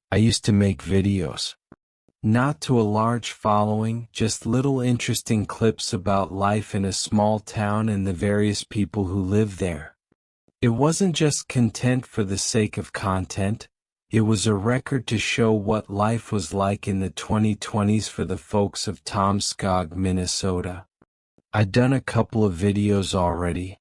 I used to make videos. Not to a large following, just little interesting clips about life in a small town and the various people who live there. It wasn't just content for the sake of content, it was a record to show what life was like in the 2020s for the folks of Tomskog, Minnesota. I'd done a couple of videos already.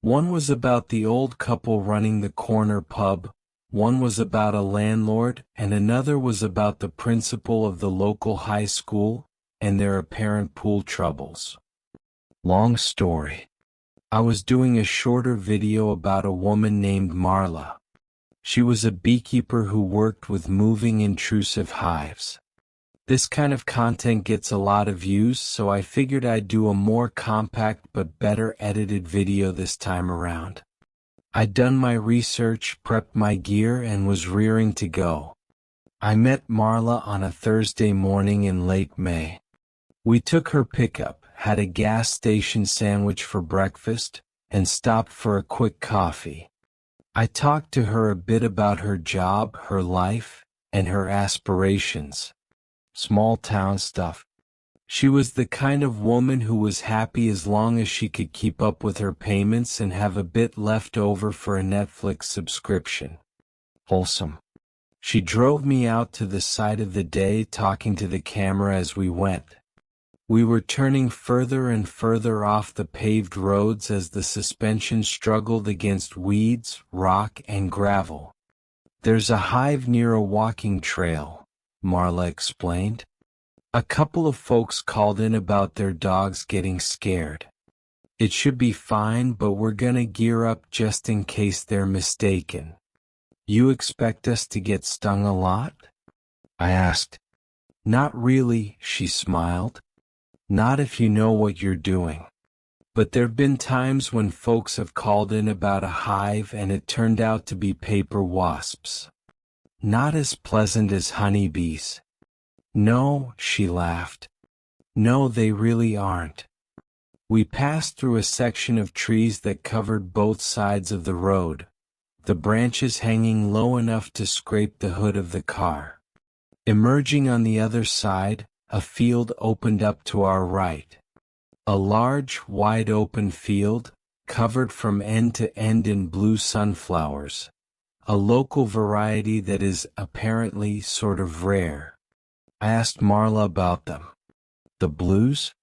One was about the old couple running the corner pub, one was about a landlord, and another was about the principal of the local high school and their apparent pool troubles. Long story. I was doing a shorter video about a woman named Marla. She was a beekeeper who worked with moving intrusive hives. This kind of content gets a lot of views, so I figured I'd do a more compact but better edited video this time around. I'd done my research, prepped my gear, and was rearing to go. I met Marla on a Thursday morning in late May. We took her pickup, had a gas station sandwich for breakfast, and stopped for a quick coffee. I talked to her a bit about her job, her life, and her aspirations. Small town stuff. She was the kind of woman who was happy as long as she could keep up with her payments and have a bit left over for a Netflix subscription. Wholesome. She drove me out to the side of the day, talking to the camera as we went. We were turning further and further off the paved roads as the suspension struggled against weeds, rock, and gravel. "There's a hive near a walking trail," Marla explained. "A couple of folks called in about their dogs getting scared. It should be fine, but we're gonna gear up just in case they're mistaken." "You expect us to get stung a lot?" I asked. "Not really," she smiled. "Not if you know what you're doing. But there've been times when folks have called in about a hive and it turned out to be paper wasps. Not as pleasant as honeybees." "No," she laughed. "No, they really aren't." We passed through a section of trees that covered both sides of the road, the branches hanging low enough to scrape the hood of the car. Emerging on the other side, a field opened up to our right. A large, wide-open field, covered from end to end in blue sunflowers, a local variety that is apparently sort of rare. I asked Marla about them. "The blues?"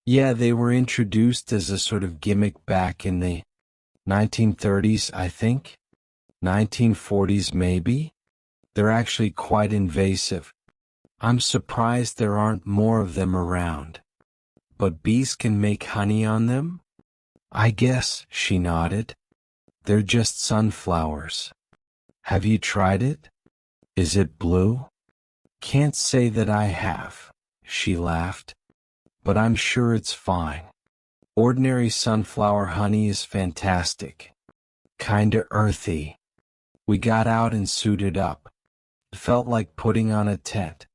"Yeah, they were introduced as a sort of gimmick back in the 1930s, I think? 1940s maybe? They're actually quite invasive. I'm surprised there aren't more of them around. But bees can make honey on them?" "I guess," she nodded. "They're just sunflowers." "Have you tried it? Is it blue?" "Can't say that I have," she laughed. "But I'm sure it's fine. Ordinary sunflower honey is fantastic. Kinda earthy." We got out and suited up. It felt like putting on a tent.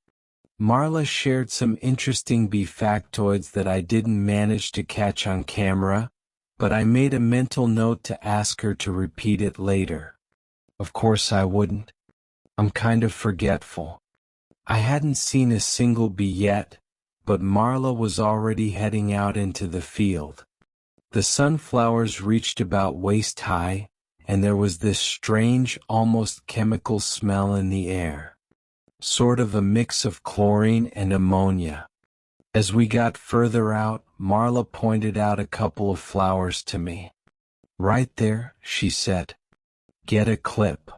Marla shared some interesting bee factoids that I didn't manage to catch on camera, but I made a mental note to ask her to repeat it later. Of course I wouldn't. I'm kind of forgetful. I hadn't seen a single bee yet, but Marla was already heading out into the field. The sunflowers reached about waist high, and there was this strange, almost chemical smell in the air. Sort of a mix of chlorine and ammonia. As we got further out, Marla pointed out a couple of flowers to me. "Right there," she said. "Get a clip."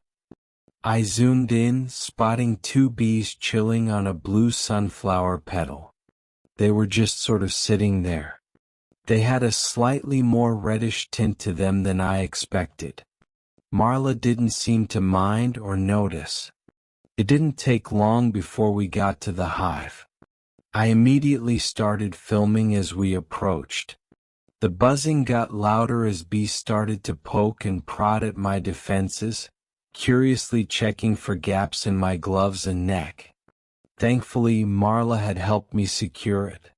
I zoomed in, spotting two bees chilling on a blue sunflower petal. They were just sort of sitting there. They had a slightly more reddish tint to them than I expected. Marla didn't seem to mind or notice. It didn't take long before we got to the hive. I immediately started filming as we approached. The buzzing got louder as bees started to poke and prod at my defenses, curiously checking for gaps in my gloves and neck. Thankfully, Marla had helped me secure it.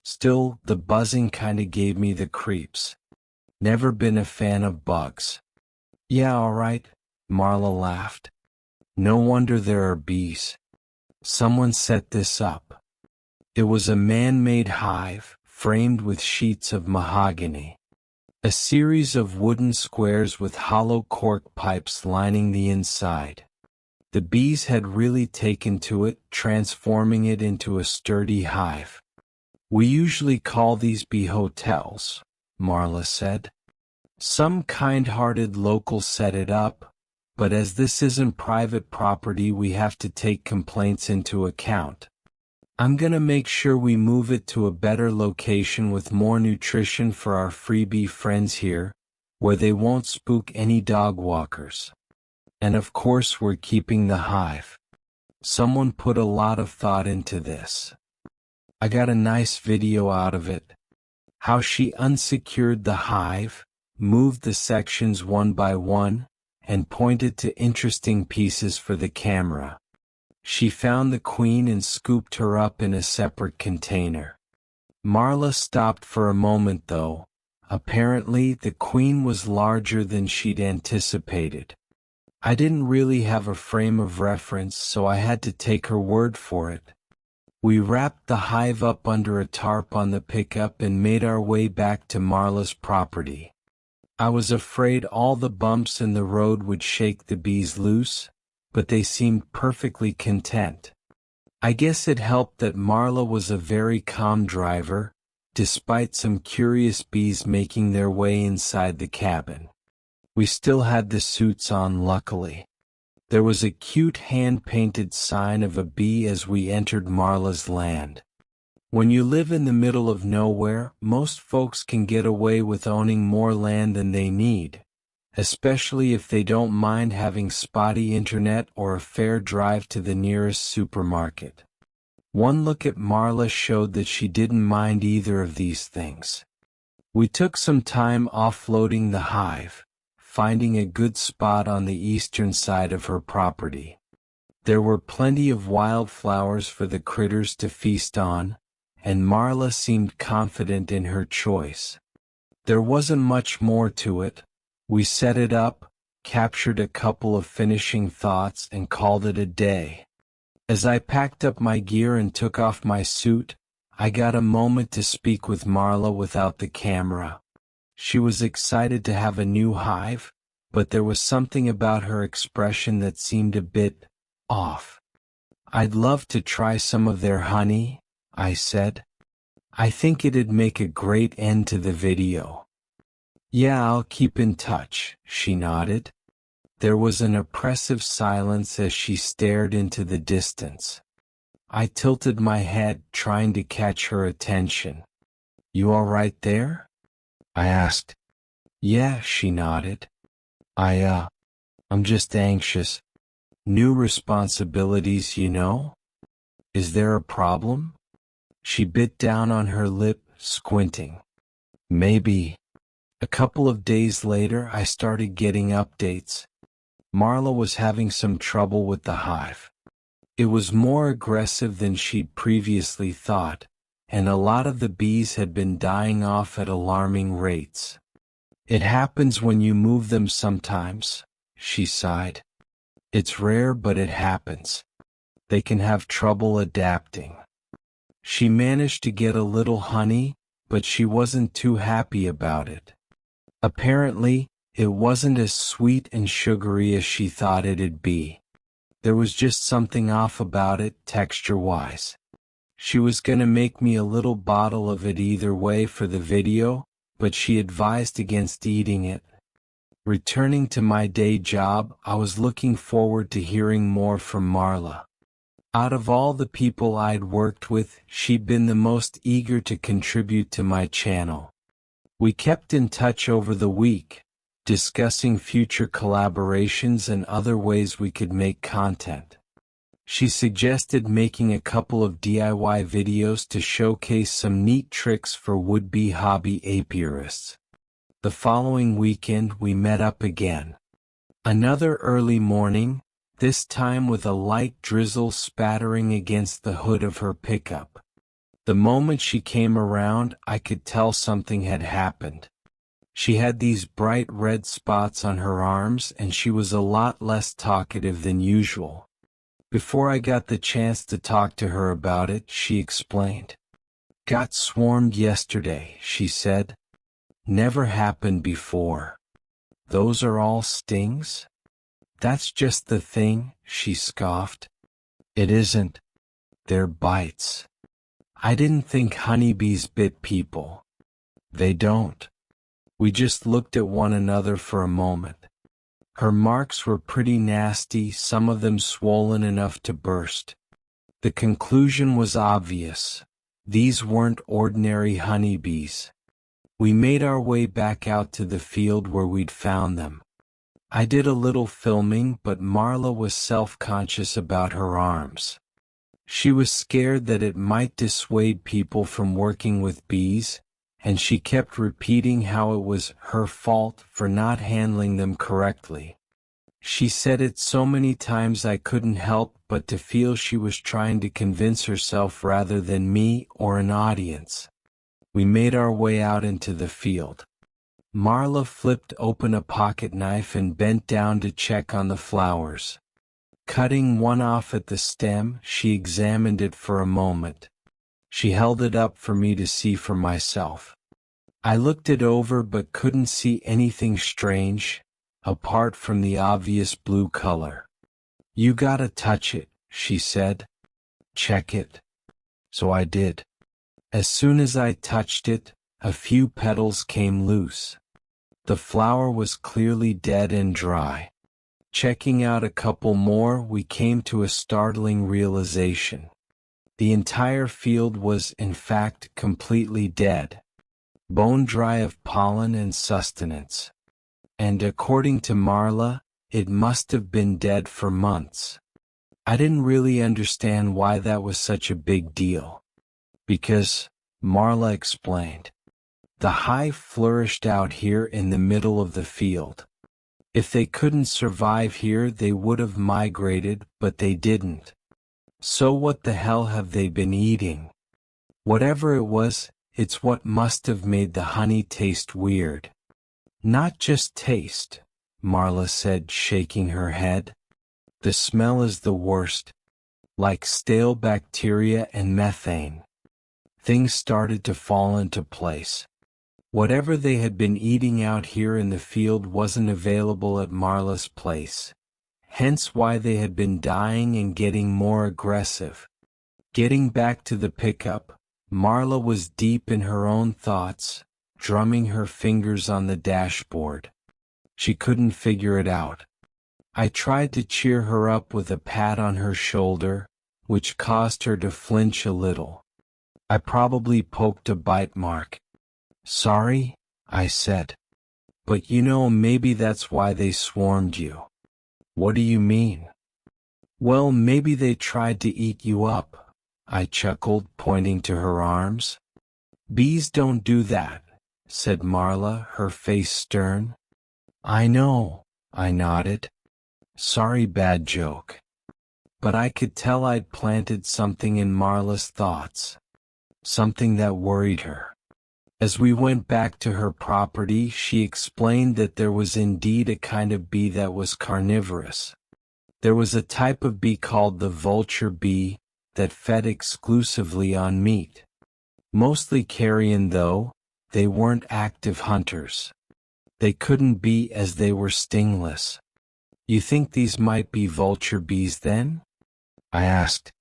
Still, the buzzing kinda gave me the creeps. Never been a fan of bugs. "Yeah, all right," Marla laughed. No wonder there are bees. Someone set this up. It was a man-made hive, framed with sheets of mahogany. A series of wooden squares with hollow cork pipes lining the inside. The bees had really taken to it, transforming it into a sturdy hive. We usually call these bee hotels, Marla said. Some kind-hearted local set it up, but as this isn't private property, we have to take complaints into account. I'm gonna make sure we move it to a better location with more nutrition for our freebie friends here, where they won't spook any dog walkers. And of course we're keeping the hive. Someone put a lot of thought into this. I got a nice video out of it. How she unsecured the hive, moved the sections one by one, and pointed to interesting pieces for the camera. She found the queen and scooped her up in a separate container. Marla stopped for a moment though. Apparently the queen was larger than she'd anticipated. I didn't really have a frame of reference, so I had to take her word for it. We wrapped the hive up under a tarp on the pickup and made our way back to Marla's property. I was afraid all the bumps in the road would shake the bees loose, but they seemed perfectly content. I guess it helped that Marla was a very calm driver, despite some curious bees making their way inside the cabin. We still had the suits on, luckily. There was a cute hand-painted sign of a bee as we entered Marla's land. When you live in the middle of nowhere, most folks can get away with owning more land than they need, especially if they don't mind having spotty internet or a fair drive to the nearest supermarket. One look at Marla showed that she didn't mind either of these things. We took some time offloading the hive, finding a good spot on the eastern side of her property. There were plenty of wildflowers for the critters to feast on, and Marla seemed confident in her choice. There wasn't much more to it. We set it up, captured a couple of finishing thoughts, and called it a day. As I packed up my gear and took off my suit, I got a moment to speak with Marla without the camera. She was excited to have a new hive, but there was something about her expression that seemed a bit off. "I'd love to try some of their honey," I said. "I think it'd make a great end to the video." "Yeah, I'll keep in touch," she nodded. There was an oppressive silence as she stared into the distance. I tilted my head, trying to catch her attention. "You all right there?" I asked. "Yeah," she nodded. I'm just anxious. New responsibilities, you know? Is there a problem?" She bit down on her lip, squinting. "Maybe." A couple of days later, I started getting updates. Marla was having some trouble with the hive. It was more aggressive than she'd previously thought, and a lot of the bees had been dying off at alarming rates. "It happens when you move them sometimes," she sighed. "It's rare, but it happens. They can have trouble adapting." She managed to get a little honey, but she wasn't too happy about it. Apparently, it wasn't as sweet and sugary as she thought it'd be. There was just something off about it, texture-wise. She was gonna make me a little bottle of it either way for the video, but she advised against eating it. Returning to my day job, I was looking forward to hearing more from Marla. Out of all the people I'd worked with, she'd been the most eager to contribute to my channel. We kept in touch over the week, discussing future collaborations and other ways we could make content. She suggested making a couple of DIY videos to showcase some neat tricks for would-be hobby apiarists. The following weekend we met up again. Another early morning, this time with a light drizzle spattering against the hood of her pickup. The moment she came around, I could tell something had happened. She had these bright red spots on her arms and she was a lot less talkative than usual. Before I got the chance to talk to her about it, she explained. Got swarmed yesterday, she said. Never happened before. Those are all stings? That's just the thing, she scoffed. It isn't. They're bites. I didn't think honeybees bit people. They don't. We just looked at one another for a moment. Her marks were pretty nasty, some of them swollen enough to burst. The conclusion was obvious. These weren't ordinary honeybees. We made our way back out to the field where we'd found them. I did a little filming, but Marla was self-conscious about her arms. She was scared that it might dissuade people from working with bees, and she kept repeating how it was her fault for not handling them correctly. She said it so many times I couldn't help but to feel she was trying to convince herself rather than me or an audience. We made our way out into the field. Marla flipped open a pocket knife and bent down to check on the flowers. Cutting one off at the stem, she examined it for a moment. She held it up for me to see for myself. I looked it over but couldn't see anything strange, apart from the obvious blue color. You gotta touch it, she said. Check it. So I did. As soon as I touched it, a few petals came loose. The flower was clearly dead and dry. Checking out a couple more, we came to a startling realization. The entire field was, in fact, completely dead. Bone dry of pollen and sustenance. And according to Marla, it must have been dead for months. I didn't really understand why that was such a big deal. Because, Marla explained, the hive flourished out here in the middle of the field. If they couldn't survive here, they would have migrated, but they didn't. So what the hell have they been eating? Whatever it was, it's what must have made the honey taste weird. Not just taste, Marla said, shaking her head. The smell is the worst. Like stale bacteria and methane. Things started to fall into place. Whatever they had been eating out here in the field wasn't available at Marla's place. Hence why they had been dying and getting more aggressive. Getting back to the pickup, Marla was deep in her own thoughts, drumming her fingers on the dashboard. She couldn't figure it out. I tried to cheer her up with a pat on her shoulder, which caused her to flinch a little. I probably poked a bite mark. Sorry, I said. But maybe that's why they swarmed you. What do you mean? Well, maybe they tried to eat you up, I chuckled, pointing to her arms. Bees don't do that, said Marla, her face stern. I know, I nodded. Sorry, bad joke. But I could tell I'd planted something in Marla's thoughts. Something that worried her. As we went back to her property, she explained that there was indeed a kind of bee that was carnivorous. There was a type of bee called the vulture bee that fed exclusively on meat. Mostly carrion though, they weren't active hunters. They couldn't be as they were stingless. You think these might be vulture bees then? I asked.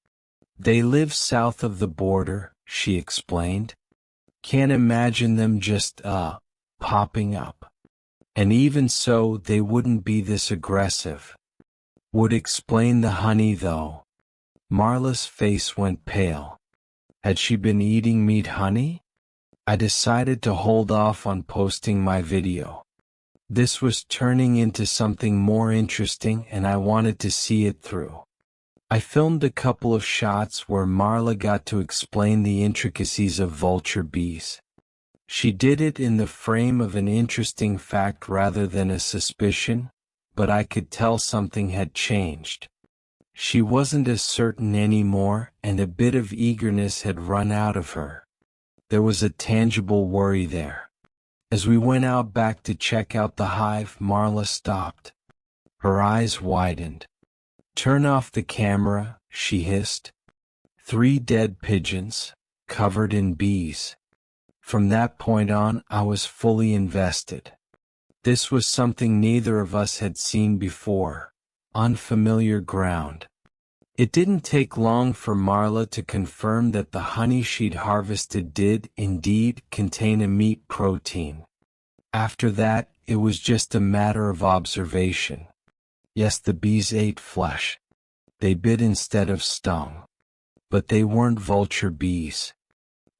They live south of the border, she explained. Can't imagine them just, popping up. And even so, they wouldn't be this aggressive. Would explain the honey though. Marla's face went pale. Had she been eating meat honey? I decided to hold off on posting my video. This was turning into something more interesting and I wanted to see it through. I filmed a couple of shots where Marla got to explain the intricacies of vulture bees. She did it in the frame of an interesting fact rather than a suspicion, but I could tell something had changed. She wasn't as certain anymore, and a bit of eagerness had run out of her. There was a tangible worry there. As we went out back to check out the hive, Marla stopped. Her eyes widened. "Turn off the camera," she hissed. 3 dead pigeons, covered in bees. From that point on, I was fully invested. This was something neither of us had seen before, unfamiliar ground. It didn't take long for Marla to confirm that the honey she'd harvested did, indeed, contain a meat protein. After that, it was just a matter of observation. Yes, the bees ate flesh. They bit instead of stung. But they weren't vulture bees.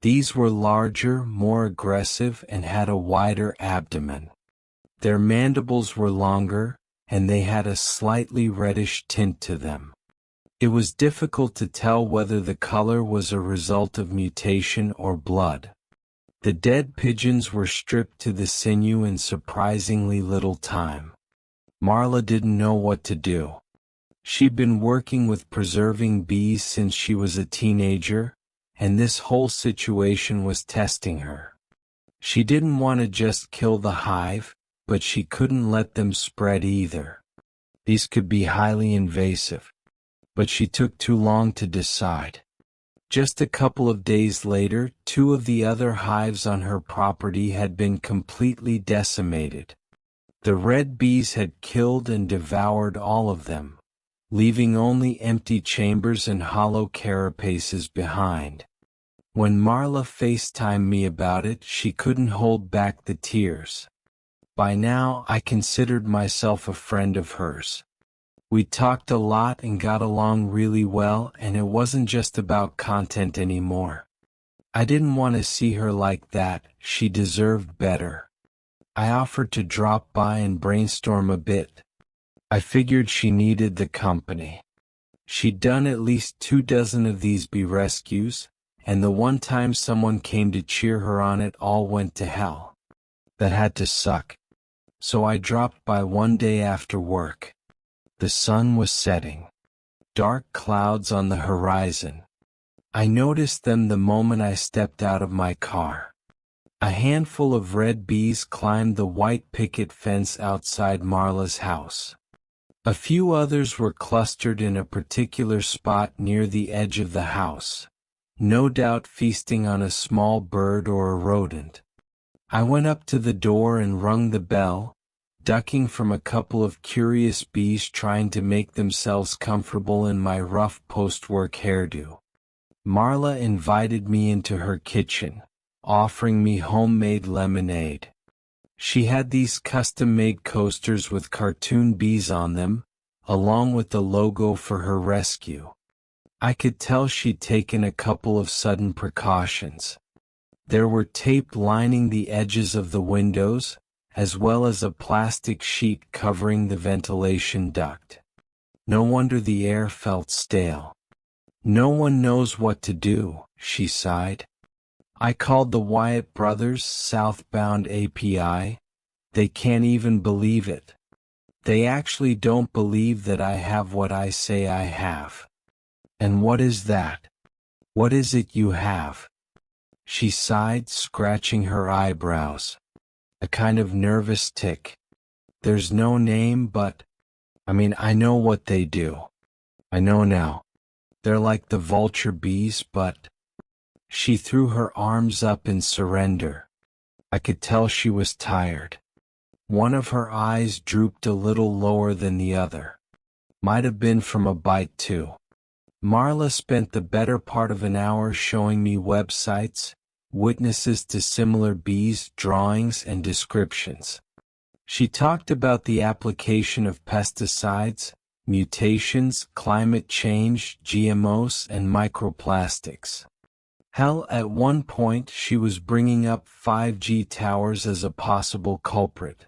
These were larger, more aggressive, and had a wider abdomen. Their mandibles were longer, and they had a slightly reddish tint to them. It was difficult to tell whether the color was a result of mutation or blood. The dead pigeons were stripped to the sinew in surprisingly little time. Marla didn't know what to do. She'd been working with preserving bees since she was a teenager, and this whole situation was testing her. She didn't want to just kill the hive, but she couldn't let them spread either. These could be highly invasive. But she took too long to decide. Just a couple of days later, 2 of the other hives on her property had been completely decimated. The red bees had killed and devoured all of them, leaving only empty chambers and hollow carapaces behind. When Marla FaceTimed me about it, she couldn't hold back the tears. By now, I considered myself a friend of hers. We talked a lot and got along really well, and it wasn't just about content anymore. I didn't want to see her like that, she deserved better. I offered to drop by and brainstorm a bit. I figured she needed the company. She'd done at least 24 of these bee rescues, and the one time someone came to cheer her on, it all went to hell. That had to suck. So I dropped by one day after work. The sun was setting. Dark clouds on the horizon. I noticed them the moment I stepped out of my car. A handful of red bees climbed the white picket fence outside Marla's house. A few others were clustered in a particular spot near the edge of the house, no doubt feasting on a small bird or a rodent. I went up to the door and rung the bell, ducking from a couple of curious bees trying to make themselves comfortable in my rough post-work hairdo. Marla invited me into her kitchen, offering me homemade lemonade. She had these custom-made coasters with cartoon bees on them, along with the logo for her rescue. I could tell she'd taken a couple of sudden precautions. There were tape lining the edges of the windows, as well as a plastic sheet covering the ventilation duct. No wonder the air felt stale. "No one knows what to do," she sighed. I called the Wyatt brothers southbound API. They can't even believe it. They actually don't believe that I have what I say I have. And what is that? What is it you have? She sighed, scratching her eyebrows. A kind of nervous tic. There's no name, but I know what they do. I know now. They're like the vulture bees, but... She threw her arms up in surrender. I could tell she was tired. One of her eyes drooped a little lower than the other. Might have been from a bite too. Marla spent the better part of an hour showing me websites, witnesses to similar bees, drawings, and descriptions. She talked about the application of pesticides, mutations, climate change, GMOs, and microplastics. Hell, at one point she was bringing up 5G towers as a possible culprit.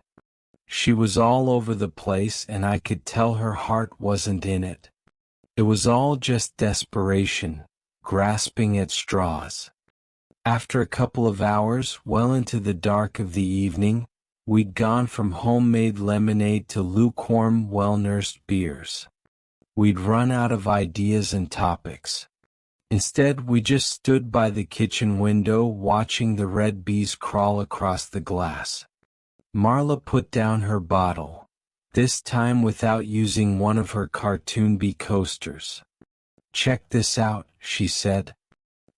She was all over the place, and I could tell her heart wasn't in it. It was all just desperation, grasping at straws. After a couple of hours, well into the dark of the evening, we'd gone from homemade lemonade to lukewarm, well-nursed beers. We'd run out of ideas and topics. Instead, we just stood by the kitchen window watching the red bees crawl across the glass. Marla put down her bottle, this time without using one of her cartoon bee coasters. "Check this out," she said.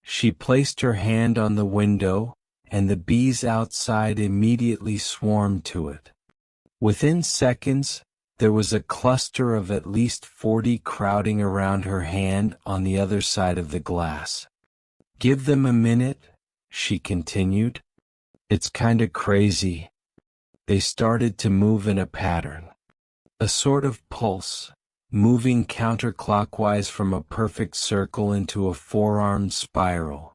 She placed her hand on the window, and the bees outside immediately swarmed to it. Within seconds, there was a cluster of at least 40 crowding around her hand on the other side of the glass. "Give them a minute," she continued. "It's kinda crazy." They started to move in a pattern. A sort of pulse, moving counterclockwise from a perfect circle into a four-armed spiral.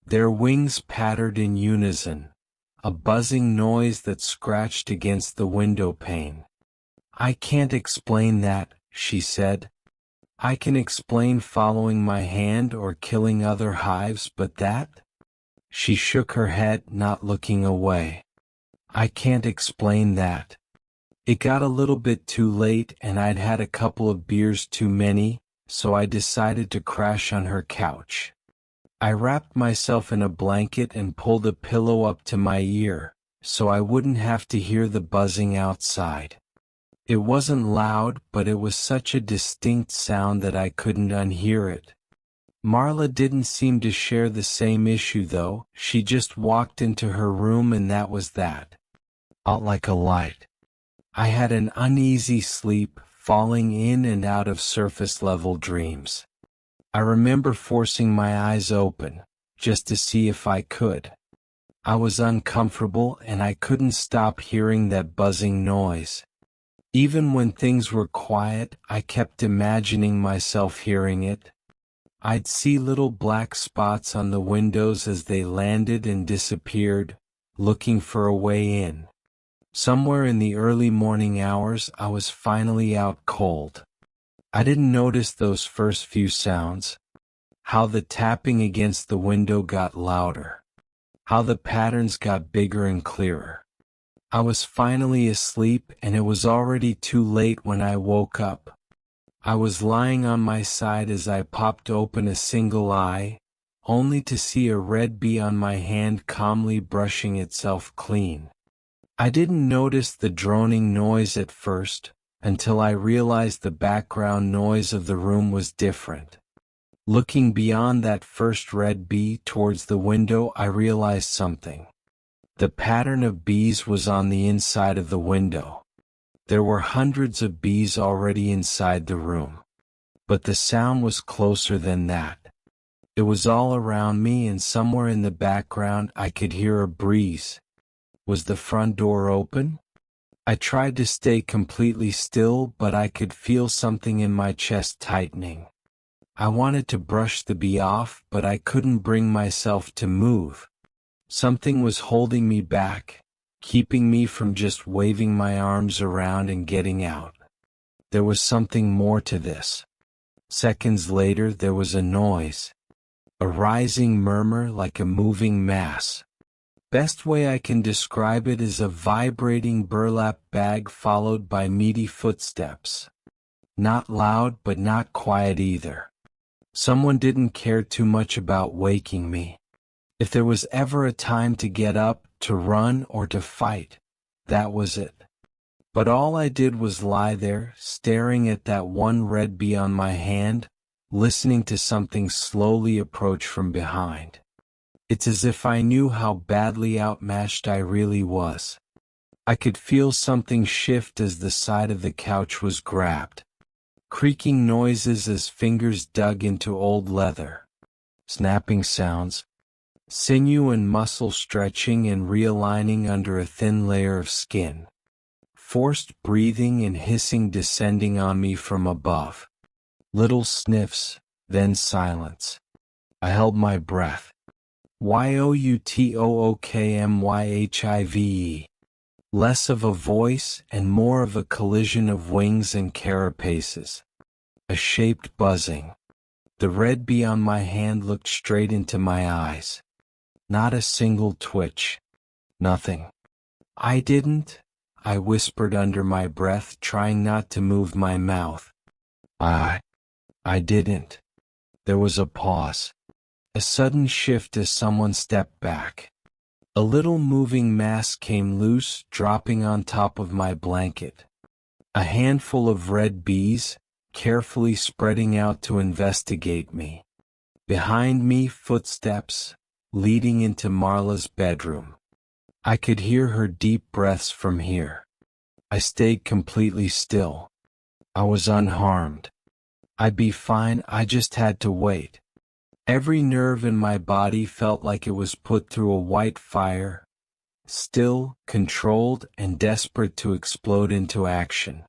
Their wings pattered in unison, a buzzing noise that scratched against the window pane. "I can't explain that," she said. "I can explain following my hand or killing other hives, but that?" She shook her head, not looking away. "I can't explain that. It got a little bit too late and I'd had a couple of beers too many, so I decided to crash on her couch. I wrapped myself in a blanket and pulled a pillow up to my ear, so I wouldn't have to hear the buzzing outside. It wasn't loud, but it was such a distinct sound that I couldn't unhear it." Marla didn't seem to share the same issue though. She just walked into her room and that was that. Out like a light. I had an uneasy sleep, falling in and out of surface-level dreams. I remember forcing my eyes open, just to see if I could. I was uncomfortable and I couldn't stop hearing that buzzing noise. Even when things were quiet, I kept imagining myself hearing it. I'd see little black spots on the windows as they landed and disappeared, looking for a way in. Somewhere in the early morning hours, I was finally out cold. I didn't notice those first few sounds. How the tapping against the window got louder. How the patterns got bigger and clearer. I was finally asleep and it was already too late when I woke up. I was lying on my side as I popped open a single eye, only to see a red bee on my hand calmly brushing itself clean. I didn't notice the droning noise at first, until I realized the background noise of the room was different. Looking beyond that first red bee towards the window, I realized something. The pattern of bees was on the inside of the window. There were hundreds of bees already inside the room. But the sound was closer than that. It was all around me and somewhere in the background I could hear a breeze. Was the front door open? I tried to stay completely still, but I could feel something in my chest tightening. I wanted to brush the bee off, but I couldn't bring myself to move. Something was holding me back, keeping me from just waving my arms around and getting out. There was something more to this. Seconds later there was a noise. A rising murmur like a moving mass. Best way I can describe it is a vibrating burlap bag followed by meaty footsteps. Not loud but not quiet either. Someone didn't care too much about waking me. If there was ever a time to get up, to run, or to fight, that was it. But all I did was lie there, staring at that one red bee on my hand, listening to something slowly approach from behind. It's as if I knew how badly outmatched I really was. I could feel something shift as the side of the couch was grabbed. Creaking noises as fingers dug into old leather. Snapping sounds. Sinew and muscle stretching and realigning under a thin layer of skin. Forced breathing and hissing descending on me from above. Little sniffs, then silence. I held my breath. Youtoookmyhive. Less of a voice and more of a collision of wings and carapaces. A shaped buzzing. The red bee on my hand looked straight into my eyes. Not a single twitch. Nothing. I whispered under my breath, trying not to move my mouth. I didn't. There was a pause. A sudden shift as someone stepped back. A little moving mass came loose, dropping on top of my blanket. A handful of red bees, carefully spreading out to investigate me. Behind me, footsteps, leading into Marla's bedroom. I could hear her deep breaths from here. I stayed completely still. I was unharmed. I'd be fine, I just had to wait. Every nerve in my body felt like it was put through a white fire, still, controlled, and desperate to explode into action.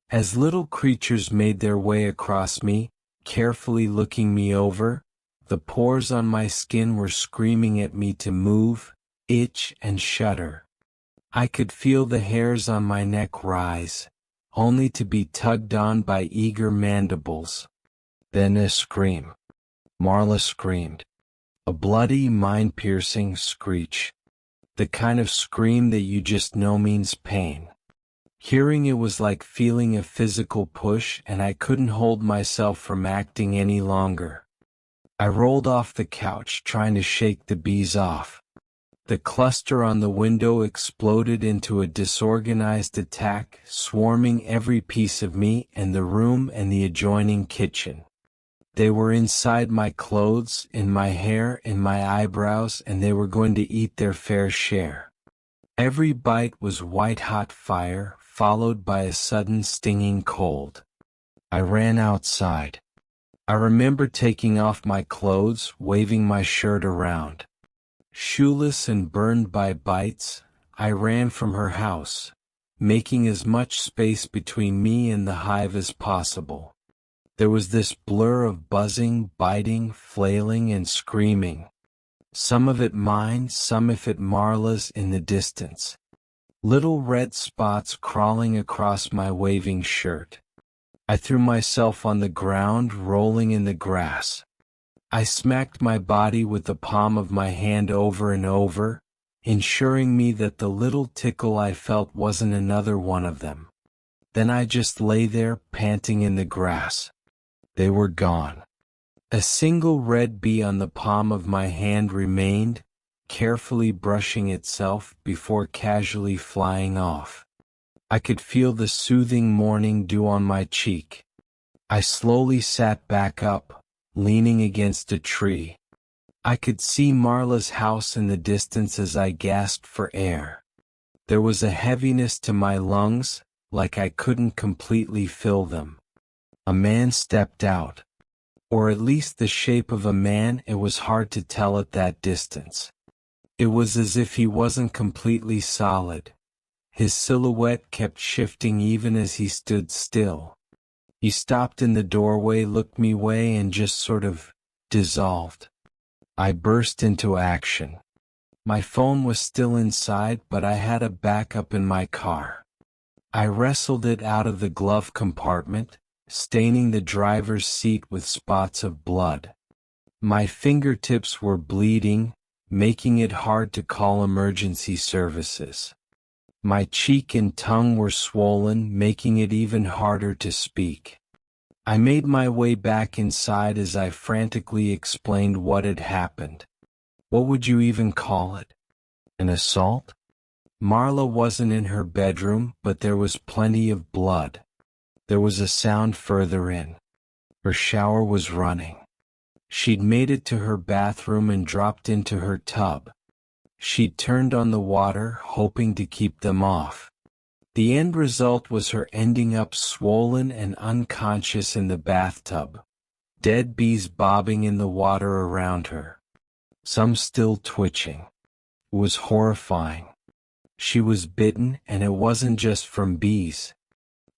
As little creatures made their way across me, carefully looking me over, the pores on my skin were screaming at me to move, itch, and shudder. I could feel the hairs on my neck rise, only to be tugged on by eager mandibles. Then a scream. Marla screamed. A bloody, mind-piercing screech. The kind of scream that you just know means pain. Hearing it was like feeling a physical push, and I couldn't hold myself from acting any longer. I rolled off the couch, trying to shake the bees off. The cluster on the window exploded into a disorganized attack, swarming every piece of me and the room and the adjoining kitchen. They were inside my clothes, in my hair, in my eyebrows, and they were going to eat their fair share. Every bite was white-hot fire, followed by a sudden stinging cold. I ran outside. I remember taking off my clothes, waving my shirt around. Shoeless and burned by bites, I ran from her house, making as much space between me and the hive as possible. There was this blur of buzzing, biting, flailing, and screaming. Some of it mine, some of it Marla's in the distance. Little red spots crawling across my waving shirt. I threw myself on the ground, rolling in the grass. I smacked my body with the palm of my hand over and over, ensuring me that the little tickle I felt wasn't another one of them. Then I just lay there, panting in the grass. They were gone. A single red bee on the palm of my hand remained, carefully brushing itself before casually flying off. I could feel the soothing morning dew on my cheek. I slowly sat back up, leaning against a tree. I could see Marla's house in the distance as I gasped for air. There was a heaviness to my lungs, like I couldn't completely fill them. A man stepped out. Or at least the shape of a man, it was hard to tell at that distance. It was as if he wasn't completely solid. His silhouette kept shifting even as he stood still. He stopped in the doorway, looked me way, and just sort of dissolved. I burst into action. My phone was still inside, but I had a backup in my car. I wrestled it out of the glove compartment, staining the driver's seat with spots of blood. My fingertips were bleeding, making it hard to call emergency services. My cheek and tongue were swollen, making it even harder to speak. I made my way back inside as I frantically explained what had happened. What would you even call it? An assault? Marla wasn't in her bedroom, but there was plenty of blood. There was a sound further in. Her shower was running. She'd made it to her bathroom and dropped into her tub. She'd turned on the water, hoping to keep them off. The end result was her ending up swollen and unconscious in the bathtub, dead bees bobbing in the water around her, some still twitching. It was horrifying. She was bitten, and it wasn't just from bees.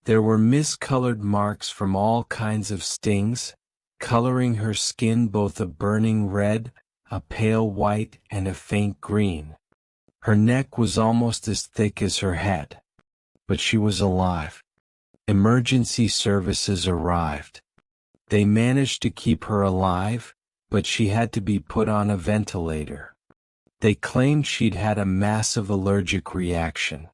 There were miscolored marks from all kinds of stings, coloring her skin both a burning red, a pale white, and a faint green. Her neck was almost as thick as her head. But she was alive. Emergency services arrived. They managed to keep her alive, but she had to be put on a ventilator. They claimed she'd had a massive allergic reaction.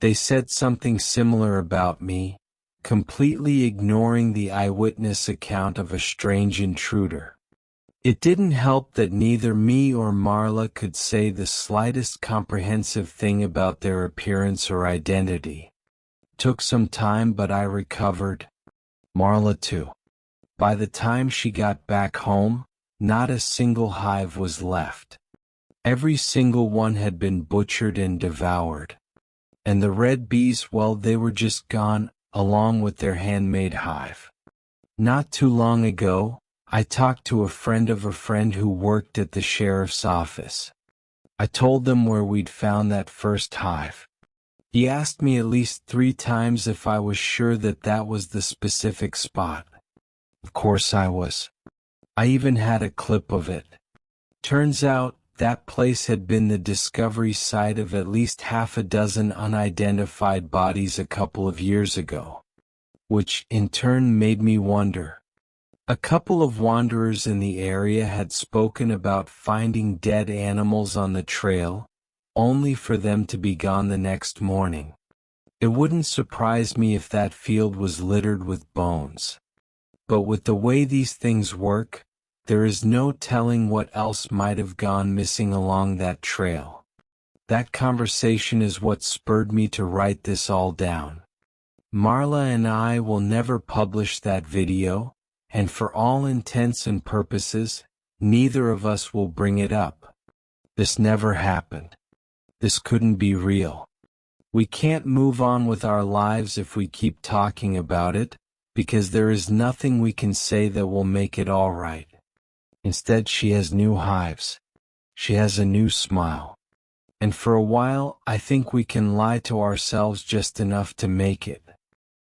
They said something similar about me, completely ignoring the eyewitness account of a strange intruder. It didn't help that neither me or Marla could say the slightest comprehensive thing about their appearance or identity. Took some time, but I recovered. Marla too. By the time she got back home, not a single hive was left. Every single one had been butchered and devoured. And the red bees, well, they were just gone, along with their handmade hive. Not too long ago, I talked to a friend who worked at the sheriff's office. I told them where we'd found that first hive. He asked me at least 3 times if I was sure that that was the specific spot. Of course I was. I even had a clip of it. Turns out, that place had been the discovery site of at least half a dozen unidentified bodies a couple of years ago. Which, in turn, made me wonder. A couple of wanderers in the area had spoken about finding dead animals on the trail, only for them to be gone the next morning. It wouldn't surprise me if that field was littered with bones. But with the way these things work, there is no telling what else might have gone missing along that trail. That conversation is what spurred me to write this all down. Marla and I will never publish that video, and for all intents and purposes, neither of us will bring it up. This never happened. This couldn't be real. We can't move on with our lives if we keep talking about it, because there is nothing we can say that will make it all right. Instead, she has new hives. She has a new smile. And for a while, I think we can lie to ourselves just enough to make it.